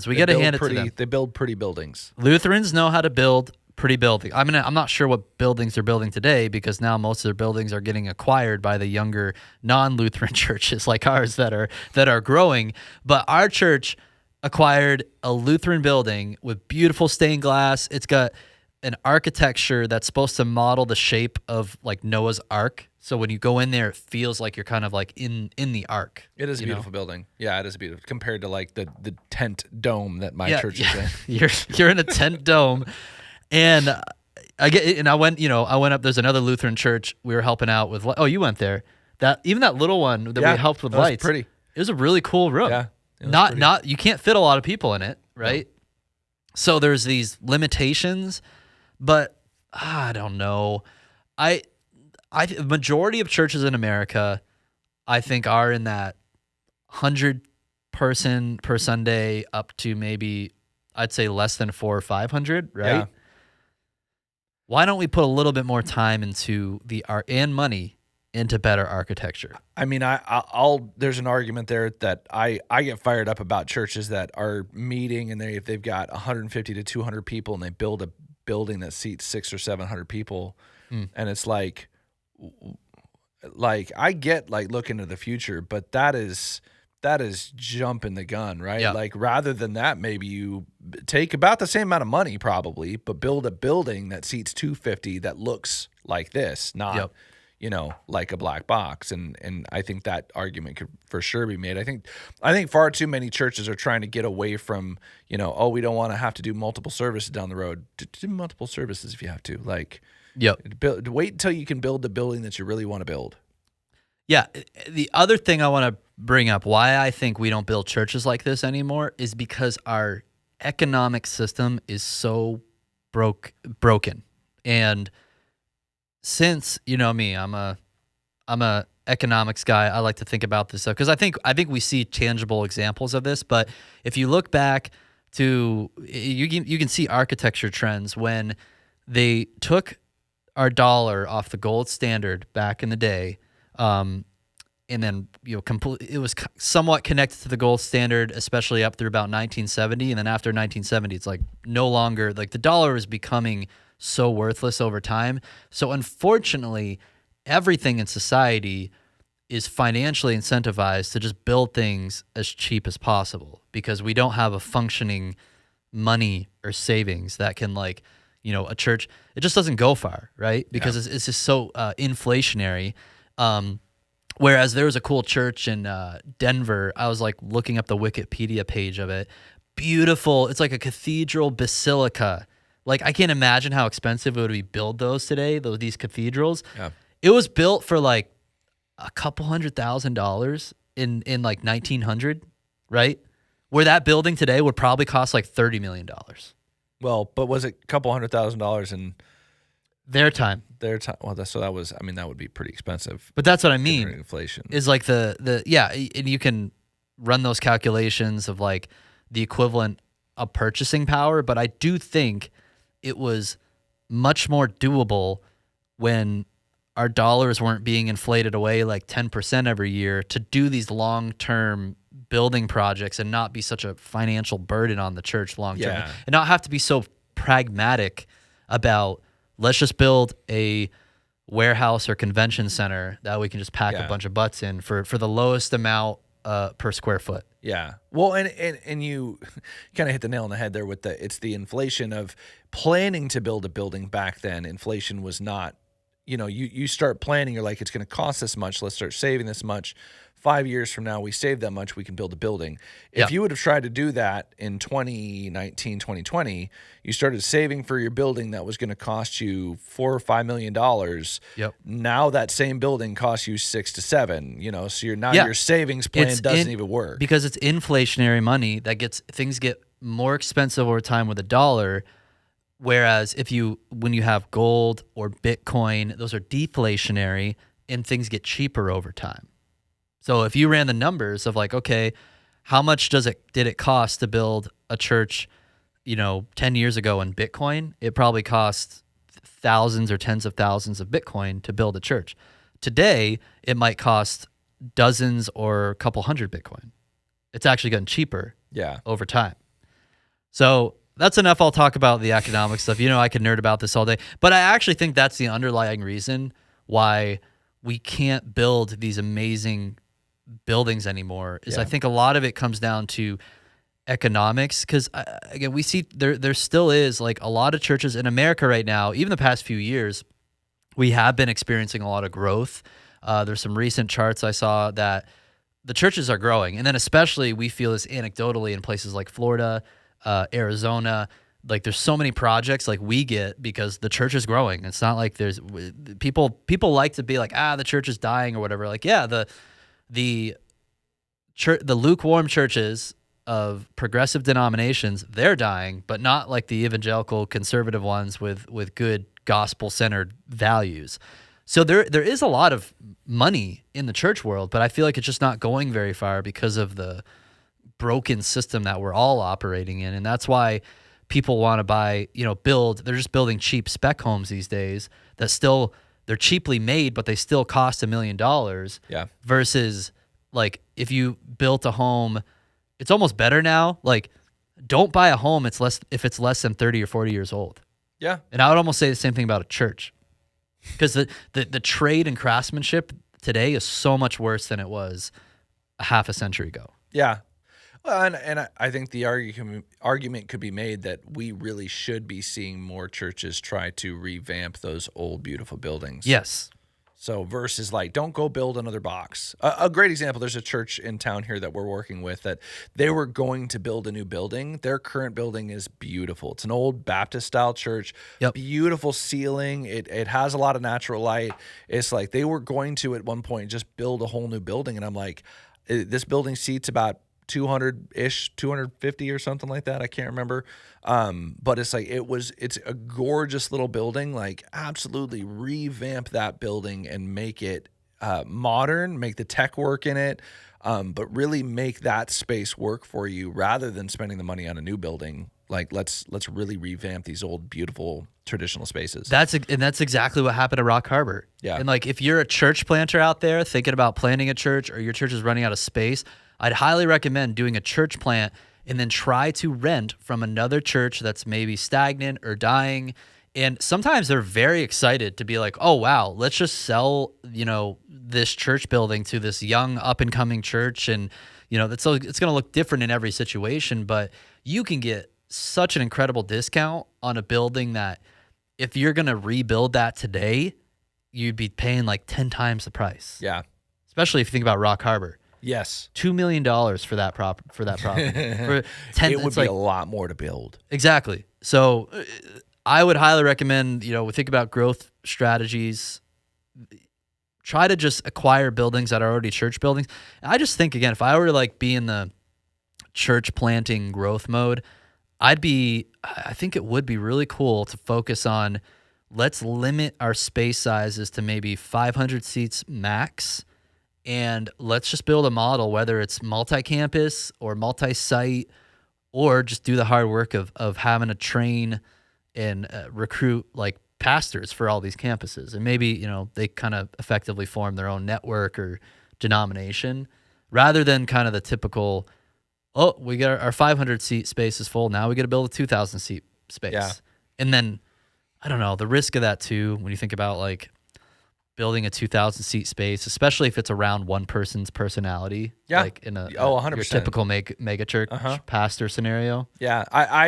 we got to hand it to them. They build pretty buildings. Lutherans know how to build pretty building. I mean, I'm not sure what buildings they're building today because now most of their buildings are getting acquired by the younger non-Lutheran churches like ours that are growing. But our church acquired a Lutheran building with beautiful stained glass. It's got an architecture that's supposed to model the shape of like Noah's Ark. So when you go in there, it feels like you're kind of like in the Ark. It is a beautiful building. Yeah, it is beautiful compared to like the tent dome that my church is in. You're in a tent dome. And I went up. There's another Lutheran church we were helping out with. Oh, you went there. Even that little one that we helped with lights. Pretty. It was a really cool room. Yeah. Not you can't fit a lot of people in it, right? No. So there's these limitations, but I don't know. Majority of churches in America, I think, are in that 100 person per Sunday up to maybe I'd say less than 400 or 500, right? Yeah. Why don't we put a little bit more time into the art and money into better architecture? I mean, there's an argument there that I get fired up about churches that are meeting and they've got 150 to 200 people and they build a building that seats 600 or 700 people, and it's like I get like looking to the future, but that is jumping the gun, right? Yeah. Like rather than that, maybe you take about the same amount of money probably, but build a building that seats 250 that looks like this, not like a black box. And I think that argument could for sure be made. I think far too many churches are trying to get away from, we don't want to have to do multiple services down the road. Do multiple services if you have to. Like, wait until you can build the building that you really want to build. Yeah. The other thing I want to bring up, why I think we don't build churches like this anymore, is because our economic system is so broken. And since, me, I'm a economics guy, I like to think about this stuff because I think we see tangible examples of this. But if you look back to, you can see architecture trends when they took our dollar off the gold standard back in the day. And then, it was somewhat connected to the gold standard, especially up through about 1970. And then after 1970, it's like no longer, like the dollar is becoming so worthless over time. So unfortunately, everything in society is financially incentivized to just build things as cheap as possible because we don't have a functioning money or savings that can a church, it just doesn't go far, right? Because it's just so inflationary. Whereas there was a cool church in Denver. I was looking up the Wikipedia page of it. Beautiful. It's like a cathedral basilica. I can't imagine how expensive it would be to build those today, these cathedrals. Yeah. It was built for a couple $100,000 in 1900, right? Where that building today would probably cost $30 million. Well, but was it a couple $100,000 in Their time. Their time. Well, that would be pretty expensive. But that's what I mean. Inflation is like and you can run those calculations of like the equivalent of purchasing power. But I do think it was much more doable when our dollars weren't being inflated away like 10% every year to do these long-term building projects and not be such a financial burden on the church long-term. Yeah. And not have to be so pragmatic about let's just build a warehouse or convention center that we can just pack a bunch of butts in for the lowest amount per square foot. Yeah. Well, and you kind of hit the nail on the head there with it's the inflation of planning to build a building back then. Inflation was not, you start planning, you're like, it's going to cost this much. Let's start saving this much. 5 years from now, we save that much, we can build a building. If you would have tried to do that in 2019, 2020, you started saving for your building that was going to cost you $4 or $5 million. Yep. Now that same building costs you 6 to 7, so your savings plan doesn't even work. Because it's inflationary money that things get more expensive over time with a dollar. Whereas when you have gold or Bitcoin, those are deflationary and things get cheaper over time. So if you ran the numbers of like, okay, how much did it cost to build a church, 10 years ago in Bitcoin? It probably cost thousands or tens of thousands of Bitcoin to build a church. Today, it might cost dozens or a couple hundred Bitcoin. It's actually gotten cheaper over time. So that's enough. I'll talk about the economic stuff. I could nerd about this all day. But I actually think that's the underlying reason why we can't build these amazing buildings anymore is I think a lot of it comes down to economics because again we see there still is like a lot of churches in America right now. Even the past few years we have been experiencing a lot of growth. There's some recent charts I saw that the churches are growing, and then especially we feel this anecdotally in places like Florida, Arizona. Like there's so many projects like we get because the church is growing. It's not like there's people like to be like the church is dying or whatever. Like the lukewarm churches of progressive denominations, they're dying, but not like the evangelical conservative ones with good gospel-centered values. So there is a lot of money in the church world, but I feel like it's just not going very far because of the broken system that we're all operating in. And that's why people want to buy, they're just building cheap spec homes these days that they're cheaply made, but they still cost $1 million. Yeah. Versus like if you built a home, it's almost better now. Like don't buy a home if it's less than 30 or 40 years old. Yeah. And I would almost say the same thing about a church. Because the trade and craftsmanship today is so much worse than it was a half a century ago. Yeah. Well, and I think the argument could be made that we really should be seeing more churches try to revamp those old, beautiful buildings. Yes. So versus like, don't go build another box. A great example, there's a church in town here that we're working with that they were going to build a new building. Their current building is beautiful. It's an old Baptist-style church, beautiful ceiling. It has a lot of natural light. It's like they were going to, at one point, just build a whole new building. And I'm like, this building seats about 200-ish, 250 or something like that. I can't remember. But it's like, it's a gorgeous little building. Like absolutely revamp that building and make it modern, make the tech work in it. But really make that space work for you rather than spending the money on a new building. Like let's really revamp these old, beautiful traditional spaces. That's exactly what happened at Rock Harbor. Yeah. And like if you're a church planter out there thinking about planting a church or your church is running out of space, I'd highly recommend doing a church plant and then try to rent from another church that's maybe stagnant or dying. And sometimes they're very excited to be like, oh, wow, let's just sell, this church building to this young up and coming church. And, it's going to look different in every situation, but you can get such an incredible discount on a building that if you're going to rebuild that today, you'd be paying like 10 times the price. Yeah. Especially if you think about Rock Harbor. Yes. $2 million for that property. It would be a lot more to build. Exactly. So I would highly recommend, we think about growth strategies. Try to just acquire buildings that are already church buildings. And I just think, again, if I were to like be in the church planting growth mode, I think it would be really cool to focus on let's limit our space sizes to maybe 500 seats max, and let's just build a model, whether it's multi-campus or multi-site, or just do the hard work of having to train and recruit like pastors for all these campuses. And maybe, you know, they kind of effectively form their own network or denomination rather than kind of the typical, oh, we got our 500 seat space is full. Now we got to build a 2,000 seat space. Yeah. And then, I don't know, the risk of that too, when you think about like building a 2,000 seat space, especially if it's around one person's personality, like in a 100%. Your typical mega church pastor scenario. Yeah, I've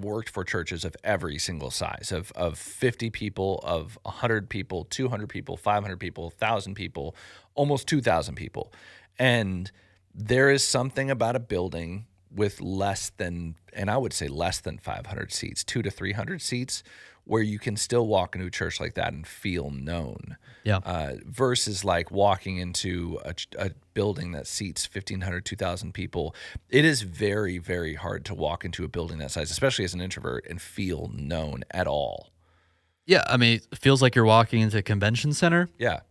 worked for churches of every single size, of 50 people, of 100 people, 200 people, 500 people, 1,000 people, almost 2,000 people, and there is something about a building with less than 500 seats, 200 to 300 seats, where you can still walk into a church like that and feel known. Yeah. Versus like walking into a building that seats 1,500, 2,000 people. It is very, very hard to walk into a building that size, especially as an introvert, and feel known at all. Yeah, I mean, it feels like you're walking into a convention center. Yeah.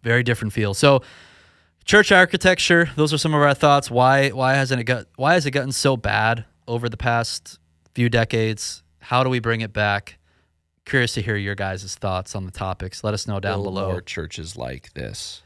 Very different feel. So, church architecture, those are some of our thoughts. Why has it gotten so bad over the past few decades? How do we bring it back? Curious to hear your guys' thoughts on the topics. Let us know down below. More churches like this.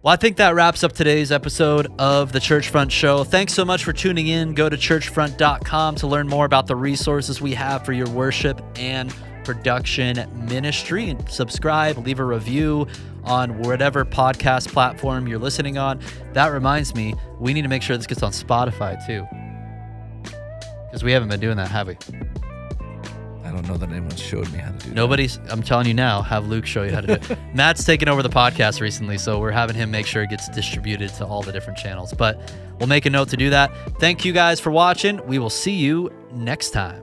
Well, I think that wraps up today's episode of the Churchfront Show. Thanks so much for tuning in. Go to churchfront.com to learn more about the resources we have for your worship and production ministry. And subscribe, leave a review on whatever podcast platform you're listening on. That reminds me, we need to make sure this gets on Spotify too, because we haven't been doing that, have we? I don't know that anyone showed me how to do that. I'm telling you now, have Luke show you how to do it. Matt's taken over the podcast recently, so we're having him make sure it gets distributed to all the different channels. But we'll make a note to do that. Thank you guys for watching. We will see you next time.